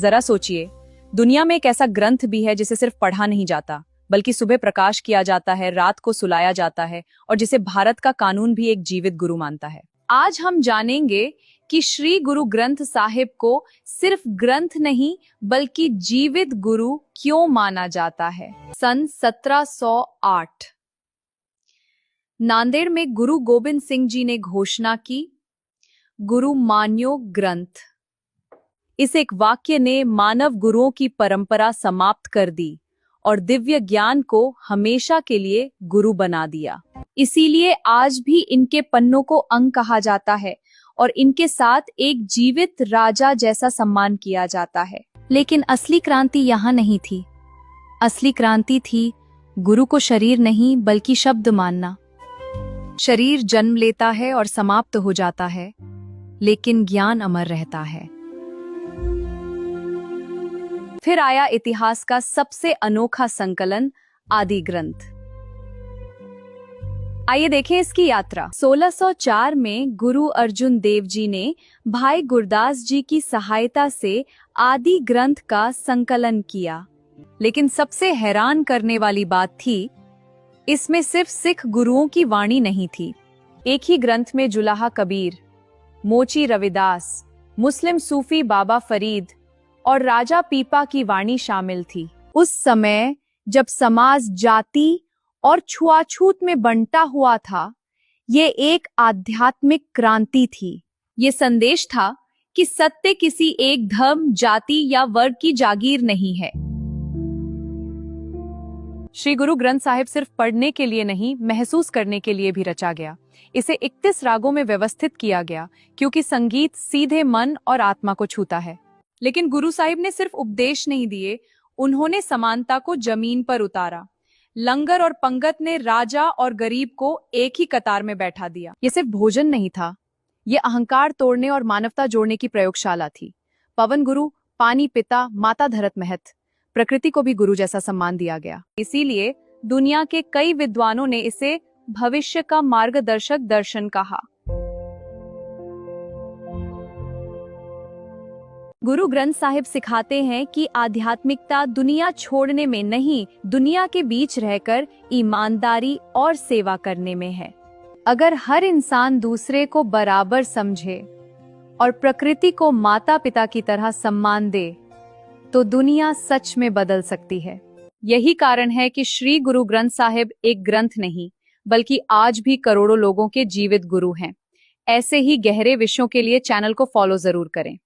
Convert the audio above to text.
जरा सोचिए, दुनिया में एक ऐसा ग्रंथ भी है जिसे सिर्फ पढ़ा नहीं जाता, बल्कि सुबह प्रकाश किया जाता है, रात को सुलाया जाता है और जिसे भारत का कानून भी एक जीवित गुरु मानता है। आज हम जानेंगे कि श्री गुरु ग्रंथ साहिब को सिर्फ ग्रंथ नहीं बल्कि जीवित गुरु क्यों माना जाता है। सन 1708 नांदेड़ में गुरु गोबिंद सिंह जी ने घोषणा की, गुरु मान्यो ग्रंथ। इस एक वाक्य ने मानव गुरुओं की परंपरा समाप्त कर दी और दिव्य ज्ञान को हमेशा के लिए गुरु बना दिया। इसीलिए आज भी इनके पन्नों को अंग कहा जाता है और इनके साथ एक जीवित राजा जैसा सम्मान किया जाता है। लेकिन असली क्रांति यहाँ नहीं थी। असली क्रांति थी गुरु को शरीर नहीं बल्कि शब्द मानना। शरीर जन्म लेता है और समाप्त हो जाता है, लेकिन ज्ञान अमर रहता है। फिर आया इतिहास का सबसे अनोखा संकलन, आदि ग्रंथ। आइए देखें इसकी यात्रा। 1604 में गुरु अर्जुन देव जी ने भाई गुरदास जी की सहायता से आदि ग्रंथ का संकलन किया। लेकिन सबसे हैरान करने वाली बात थी, इसमें सिर्फ सिख गुरुओं की वाणी नहीं थी। एक ही ग्रंथ में जुलाहा कबीर, मोची रविदास, मुस्लिम सूफी बाबा फरीद और राजा पीपा की वाणी शामिल थी। उस समय जब समाज जाति और छुआछूत में बंटा हुआ था, ये एक आध्यात्मिक क्रांति थी। ये संदेश था कि सत्य किसी एक धर्म, जाति या वर्ग की जागीर नहीं है। श्री गुरु ग्रंथ साहिब सिर्फ पढ़ने के लिए नहीं, महसूस करने के लिए भी रचा गया। इसे 31 रागों में व्यवस्थित किया गया, क्योंकि संगीत सीधे मन और आत्मा को छूता है। लेकिन गुरु साहिब ने सिर्फ उपदेश नहीं दिए, उन्होंने समानता को जमीन पर उतारा। लंगर और पंगत ने राजा और गरीब को एक ही कतार में बैठा दिया। ये सिर्फ भोजन नहीं था, ये अहंकार तोड़ने और मानवता जोड़ने की प्रयोगशाला थी। पवन गुरु, पानी पिता, माता धरत महत, प्रकृति को भी गुरु जैसा सम्मान दिया गया। इसीलिए दुनिया के कई विद्वानों ने इसे भविष्य का मार्गदर्शक दर्शन कहा। गुरु ग्रंथ साहिब सिखाते हैं कि आध्यात्मिकता दुनिया छोड़ने में नहीं, दुनिया के बीच रहकर ईमानदारी और सेवा करने में है। अगर हर इंसान दूसरे को बराबर समझे और प्रकृति को माता पिता की तरह सम्मान दे, तो दुनिया सच में बदल सकती है। यही कारण है कि श्री गुरु ग्रंथ साहिब एक ग्रंथ नहीं, बल्कि आज भी करोड़ों लोगों के जीवित गुरु हैं। ऐसे ही गहरे विषयों के लिए चैनल को फॉलो जरूर करें।